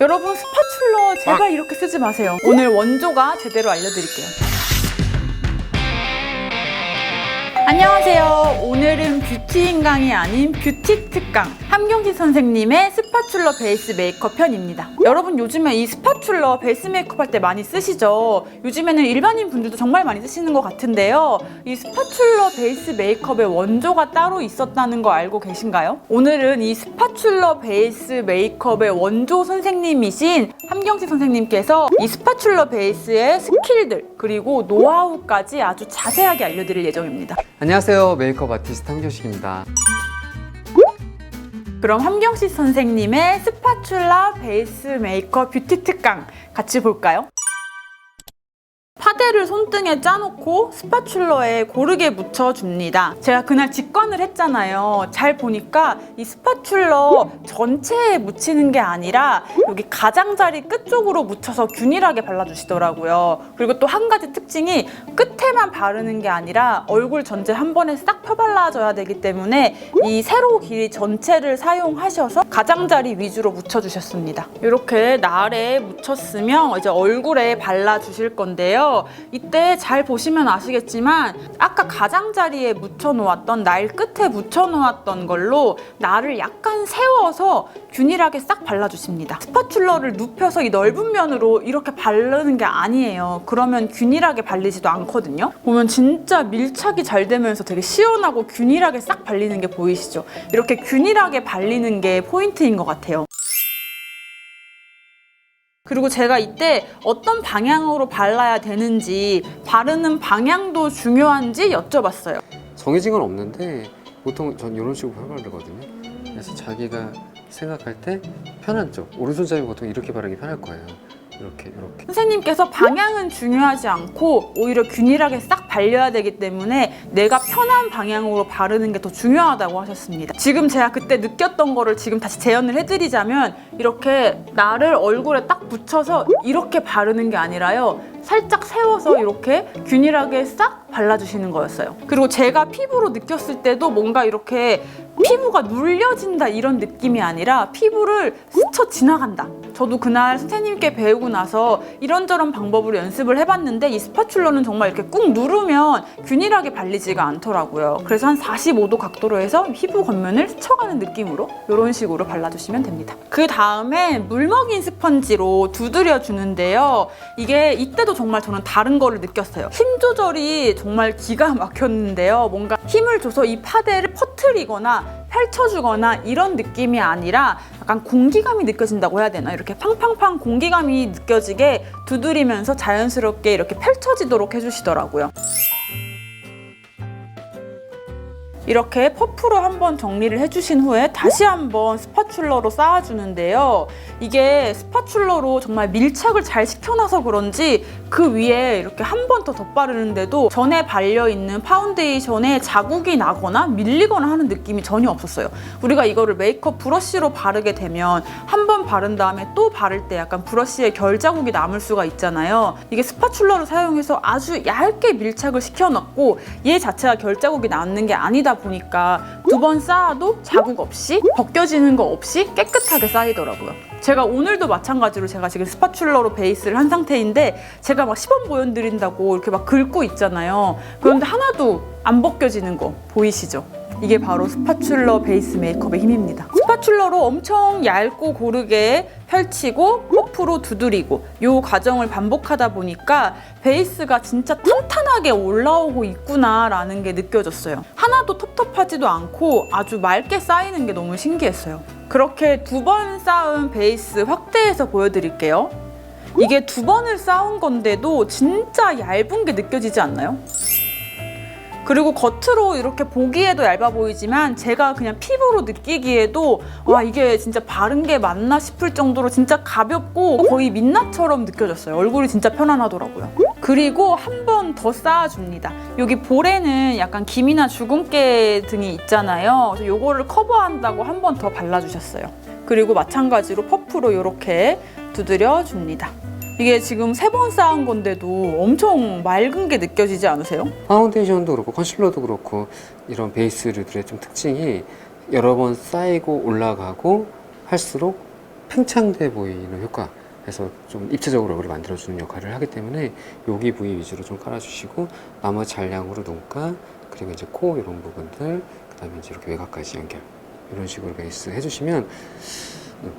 여러분, 스파츌러 제발 이렇게 쓰지 마세요. 오늘 원조가 제대로 알려드릴게요. 안녕하세요. 오늘은 뷰티 인강이 아닌 뷰티 특강 함경식 선생님의 스파츌러 베이스 메이크업 편입니다. 여러분, 요즘에 이 스파츌러 베이스 메이크업 할 때 많이 쓰시죠? 요즘에는 일반인 분들도 정말 많이 쓰시는 것 같은데요. 이 스파츌러 베이스 메이크업의 원조가 따로 있었다는 거 알고 계신가요? 오늘은 이 스파츌러 베이스 메이크업의 원조 선생님이신 함경식 선생님께서 이 스파츌러 베이스의 스킬들 그리고 노하우까지 아주 자세하게 알려드릴 예정입니다. 안녕하세요. 메이크업 아티스트 함경식입니다. 그럼 함경식 선생님의 스파츌러 베이스 메이크업 뷰티 특강 같이 볼까요? 파데를 손등에 짜놓고 스파츌러에 고르게 묻혀줍니다. 제가 그날 직관을 했잖아요. 잘 보니까 이 스파츌러 전체에 묻히는 게 아니라 여기 가장자리 끝쪽으로 묻혀서 균일하게 발라주시더라고요. 그리고 또 한 가지 특징이 끝에만 바르는 게 아니라 얼굴 전체 한 번에 싹 펴발라줘야 되기 때문에 이 세로 길이 전체를 사용하셔서 가장자리 위주로 묻혀주셨습니다. 이렇게 날에 묻혔으면 이제 얼굴에 발라주실 건데요. 이때 잘 보시면 아시겠지만 아까 가장자리에 묻혀놓았던 날 끝에 묻혀놓았던 걸로 날을 약간 세워서 균일하게 싹 발라주십니다. 스파츌러를 눕혀서 이 넓은 면으로 이렇게 바르는 게 아니에요. 그러면 균일하게 발리지도 않거든요. 보면 진짜 밀착이 잘 되면서 되게 시원하고 균일하게 싹 발리는 게 보이시죠? 이렇게 균일하게 발리는 게 포인트인 것 같아요. 그리고 제가 이때 어떤 방향으로 발라야 되는지 바르는 방향도 중요한지 여쭤봤어요. 정해진 건 없는데 보통 전 이런 식으로 바르거든요. 그래서 자기가 생각할 때 편한 쪽, 오른손잡이 보통 이렇게 바르기 편할 거예요. 이렇게. 선생님께서 방향은 중요하지 않고 오히려 균일하게 싹 발려야 되기 때문에 내가 편한 방향으로 바르는 게 더 중요하다고 하셨습니다. 지금 제가 그때 느꼈던 거를 지금 다시 재현을 해드리자면 이렇게 나를 얼굴에 딱 붙여서 이렇게 바르는 게 아니라요. 살짝 세워서 이렇게 균일하게 싹 발라주시는 거였어요. 그리고 제가 피부로 느꼈을 때도 뭔가 이렇게 피부가 눌려진다 이런 느낌이 아니라 피부를 스쳐 지나간다. 저도 그날 선생님께 배우고 나서 이런저런 방법으로 연습을 해봤는데 이 스파츌러는 정말 이렇게 꾹 누르면 균일하게 발리지가 않더라고요. 그래서 한 45도 각도로 해서 피부 겉면을 스쳐가는 느낌으로 이런 식으로 발라주시면 됩니다. 그 다음에 물먹인 스펀지로 두드려 주는데요. 이게 이때도 정말 저는 다른 거를 느꼈어요. 힘 조절이 정말 기가 막혔는데요. 뭔가 힘을 줘서 이 파데를 퍼트리거나 펼쳐주거나 이런 느낌이 아니라 약간 공기감이 느껴진다고 해야 되나? 이렇게 팡팡팡 공기감이 느껴지게 두드리면서 자연스럽게 이렇게 펼쳐지도록 해주시더라고요. 이렇게 퍼프로 한번 정리를 해주신 후에 다시 한번 스파츌러로 쌓아주는데요. 이게 스파츌러로 정말 밀착을 잘 시켜놔서 그런지 그 위에 이렇게 한 번 더 덧바르는데도 전에 발려있는 파운데이션에 자국이 나거나 밀리거나 하는 느낌이 전혀 없었어요. 우리가 이거를 메이크업 브러쉬로 바르게 되면 한 번 바른 다음에 또 바를 때 약간 브러쉬에 결 자국이 남을 수가 있잖아요. 이게 스파츌러를 사용해서 아주 얇게 밀착을 시켜놨고 얘 자체가 결 자국이 남는 게 아니다 보니까 두 번 쌓아도 자국 없이 벗겨지는 거 없이 깨끗하게 쌓이더라고요. 제가 오늘도 마찬가지로 제가 지금 스파츌러로 베이스를 한 상태인데 제가 막 시범 보여드린다고 이렇게 막 긁고 있잖아요. 그런데 하나도 안 벗겨지는 거 보이시죠? 이게 바로 스파츌러 베이스 메이크업의 힘입니다. 스파츌러로 엄청 얇고 고르게 펼치고 퍼프로 두드리고 이 과정을 반복하다 보니까 베이스가 진짜 탄탄하게 올라오고 있구나라는 게 느껴졌어요. 하나도 텁텁하지도 않고 아주 맑게 쌓이는 게 너무 신기했어요. 그렇게 두 번 쌓은 베이스 확대해서 보여드릴게요. 이게 두 번을 쌓은 건데도 진짜 얇은 게 느껴지지 않나요? 그리고 겉으로 이렇게 보기에도 얇아 보이지만 제가 그냥 피부로 느끼기에도 와, 이게 진짜 바른 게 맞나 싶을 정도로 진짜 가볍고 거의 민낯처럼 느껴졌어요. 얼굴이 진짜 편안하더라고요. 그리고 한 번 더 쌓아줍니다. 여기 볼에는 약간 김이나 주근깨 등이 있잖아요. 그래서 요거를 커버한다고 한 번 더 발라주셨어요. 그리고 마찬가지로 퍼프로 이렇게 두드려 줍니다. 이게 지금 3번 쌓은 건데도 엄청 맑은 게 느껴지지 않으세요? 파운데이션도 그렇고 컨실러도 그렇고 이런 베이스류들의 좀 특징이 여러 번 쌓이고 올라가고 할수록 팽창돼 보이는 효과, 그래서 좀 입체적으로 얼굴을 만들어주는 역할을 하기 때문에 여기 부위 위주로 좀 깔아주시고 나머지 잔량으로 눈가, 그리고 이제 코 이런 부분들, 그 다음에 이제 이렇게 외곽까지 연결, 이런 식으로 베이스 해주시면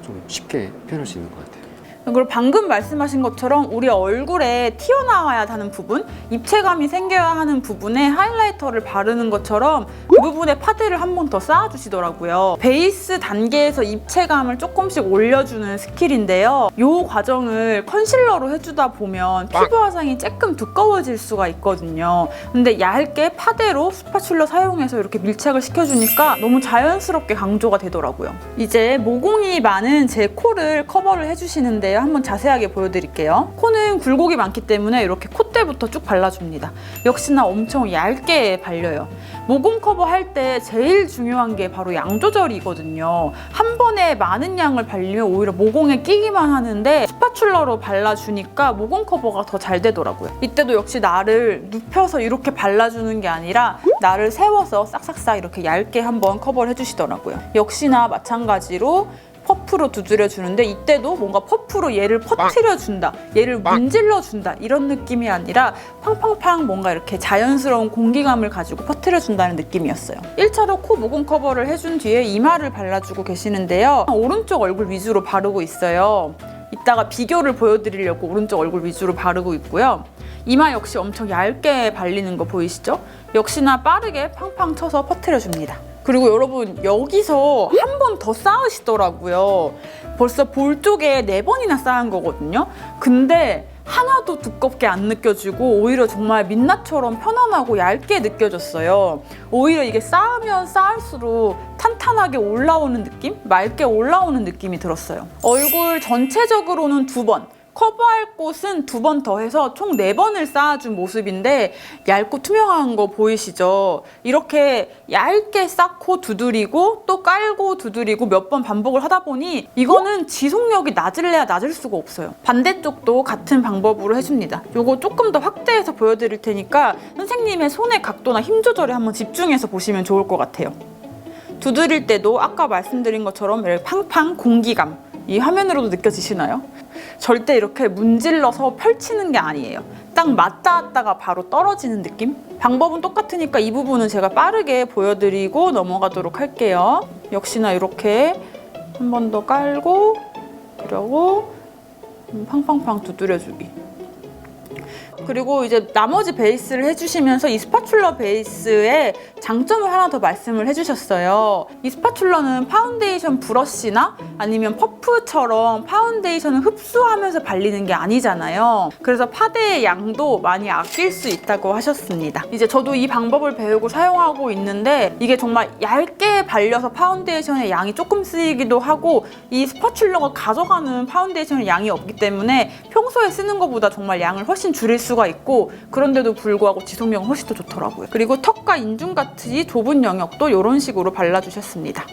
좀 쉽게 표현할 수 있는 것 같아요. 그리고 방금 말씀하신 것처럼 우리 얼굴에 튀어나와야 하는 부분, 입체감이 생겨야 하는 부분에 하이라이터를 바르는 것처럼 그 부분에 파데를 한 번 더 쌓아주시더라고요. 베이스 단계에서 입체감을 조금씩 올려주는 스킬인데요. 이 과정을 컨실러로 해주다 보면 피부 화장이 조금 두꺼워질 수가 있거든요. 근데 얇게 파데로 스파츌러 사용해서 이렇게 밀착을 시켜주니까 너무 자연스럽게 강조가 되더라고요. 이제 모공이 많은 제 코를 커버를 해주시는데요. 한번 자세하게 보여드릴게요. 코는 굴곡이 많기 때문에 이렇게 콧대부터 쭉 발라줍니다. 역시나 엄청 얇게 발려요. 모공 커버할 때 제일 중요한 게 바로 양 조절이거든요. 한 번에 많은 양을 발리면 오히려 모공에 끼기만 하는데 스파츌러로 발라주니까 모공 커버가 더 잘 되더라고요. 이때도 역시 나를 눕혀서 이렇게 발라주는 게 아니라 나를 세워서 싹싹싹 이렇게 얇게 한번 커버를 해주시더라고요. 역시나 마찬가지로 퍼프로 두드려주는데 이때도 뭔가 퍼프로 얘를 퍼뜨려준다, 얘를 문질러준다 이런 느낌이 아니라 팡팡팡 뭔가 이렇게 자연스러운 공기감을 가지고 퍼뜨려준다는 느낌이었어요. 1차로 코 모공 커버를 해준 뒤에 이마를 발라주고 계시는데요. 오른쪽 얼굴 위주로 바르고 있어요. 이따가 비교를 보여드리려고 오른쪽 얼굴 위주로 바르고 있고요. 이마 역시 엄청 얇게 발리는 거 보이시죠? 역시나 빠르게 팡팡 쳐서 퍼뜨려줍니다. 그리고 여러분 여기서 한 번 더 쌓으시더라고요. 벌써 볼 쪽에 4번이나 쌓은 거거든요. 근데 하나도 두껍게 안 느껴지고 오히려 정말 민낯처럼 편안하고 얇게 느껴졌어요. 오히려 이게 쌓으면 쌓을수록 탄탄하게 올라오는 느낌? 맑게 올라오는 느낌이 들었어요. 얼굴 전체적으로는 2번, 커버할 곳은 2번 더해서 총 4번을 쌓아준 모습인데 얇고 투명한 거 보이시죠? 이렇게 얇게 쌓고 두드리고 또 깔고 두드리고 몇 번 반복을 하다 보니 이거는 지속력이 낮을래야 낮을 수가 없어요. 반대쪽도 같은 방법으로 해줍니다. 요거 조금 더 확대해서 보여드릴 테니까 선생님의 손의 각도나 힘 조절에 한번 집중해서 보시면 좋을 것 같아요. 두드릴 때도 아까 말씀드린 것처럼 팡팡 공기감, 이 화면으로도 느껴지시나요? 절대 이렇게 문질러서 펼치는 게 아니에요. 딱 맞닿았다가 바로 떨어지는 느낌? 방법은 똑같으니까 이 부분은 제가 빠르게 보여드리고 넘어가도록 할게요. 역시나 이렇게 한 번 더 깔고 그리고 팡팡팡 두드려주기. 그리고 이제 나머지 베이스를 해주시면서 이 스파츌러 베이스의 장점을 하나 더 말씀을 해주셨어요. 이 스파츌러는 파운데이션 브러쉬나 아니면 퍼프처럼 파운데이션을 흡수하면서 발리는 게 아니잖아요. 그래서 파데의 양도 많이 아낄 수 있다고 하셨습니다. 이제 저도 이 방법을 배우고 사용하고 있는데 이게 정말 얇게 발려서 파운데이션의 양이 조금 쓰이기도 하고 이 스파츌러가 가져가는 파운데이션의 양이 없기 때문에 평소에 쓰는 것보다 정말 양을 훨씬 줄일 수가 있고 그런데도 불구하고 지속력은 훨씬 더 좋더라고요. 그리고 턱과 인중같이 좁은 영역도 이런 식으로 발라주셨습니다.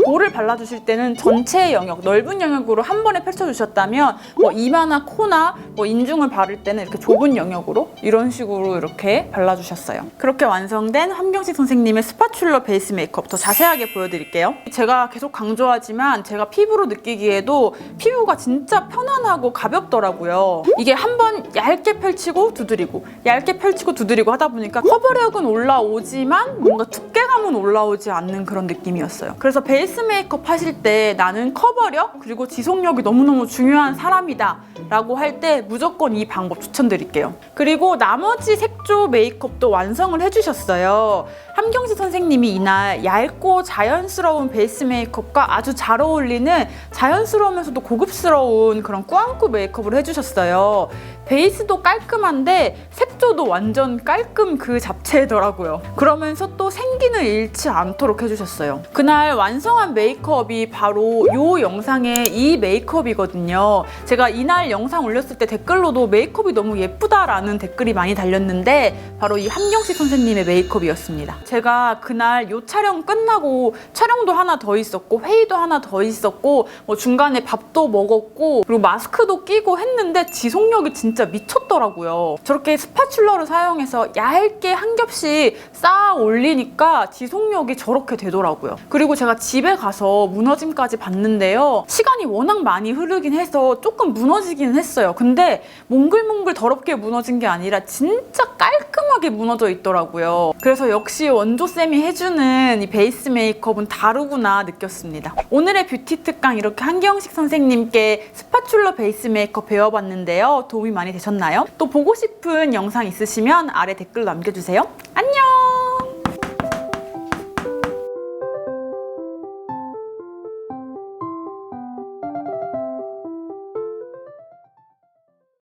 볼을 발라주실 때는 전체 영역, 넓은 영역으로 한 번에 펼쳐주셨다면 이마나 코나 인중을 바를 때는 이렇게 좁은 영역으로 이런 식으로 이렇게 발라주셨어요. 그렇게 완성된 함경식 선생님의 스파츌러 베이스 메이크업 더 자세하게 보여드릴게요. 제가 계속 강조하지만 제가 피부로 느끼기에도 피부가 진짜 편안하고 가볍더라고요. 이게 한 번 얇게 펼치고 두드리고 얇게 펼치고 두드리고 하다 보니까 커버력은 올라오지만 뭔가 두께감은 올라오지 않는 그런 느낌이었어요. 그래서 베이스 메이크업 하실 때 나는 커버력 그리고 지속력이 너무너무 중요한 사람이다 라고 할 때 무조건 이 방법 추천드릴게요. 그리고 나머지 색조 메이크업도 완성을 해주셨어요. 함경식 선생님이 이날 얇고 자연스러운 베이스 메이크업과 아주 잘 어울리는 자연스러우면서도 고급스러운 그런 꾸안꾸 메이크업을 해주셨어요. 베이스도 깔끔한데 색조도 완전 깔끔 그 자체더라고요. 그러면서 또 생기를 잃지 않도록 해주셨어요. 그날 완성한 메이크업이 바로 이 영상의 이 메이크업이거든요. 제가 이날 영상 올렸을 때 댓글로도 메이크업이 너무 예쁘다라는 댓글이 많이 달렸는데 바로 이 함경식 선생님의 메이크업이었습니다. 제가 그날 이 촬영 끝나고 촬영도 하나 더 있었고 회의도 하나 더 있었고 중간에 밥도 먹었고 그리고 마스크도 끼고 했는데 지속력이 진짜 진짜 미쳤더라고요. 저렇게 스파츌러를 사용해서 얇게 한 겹씩 쌓아 올리니까 지속력이 저렇게 되더라고요. 그리고 제가 집에 가서 무너짐까지 봤는데요. 시간이 워낙 많이 흐르긴 해서 조금 무너지긴 했어요. 근데 몽글몽글 더럽게 무너진 게 아니라 진짜 깔끔하게 무너져 있더라고요. 그래서 역시 원조쌤이 해주는 이 베이스 메이크업은 다르구나 느꼈습니다. 오늘의 뷰티 특강 이렇게 한기영식 선생님께 스파츌러 베이스 메이크업 배워봤는데요. 도움이 많이 되셨나요? 또 보고 싶은 영상 있으시면 아래 댓글 남겨주세요. 안녕!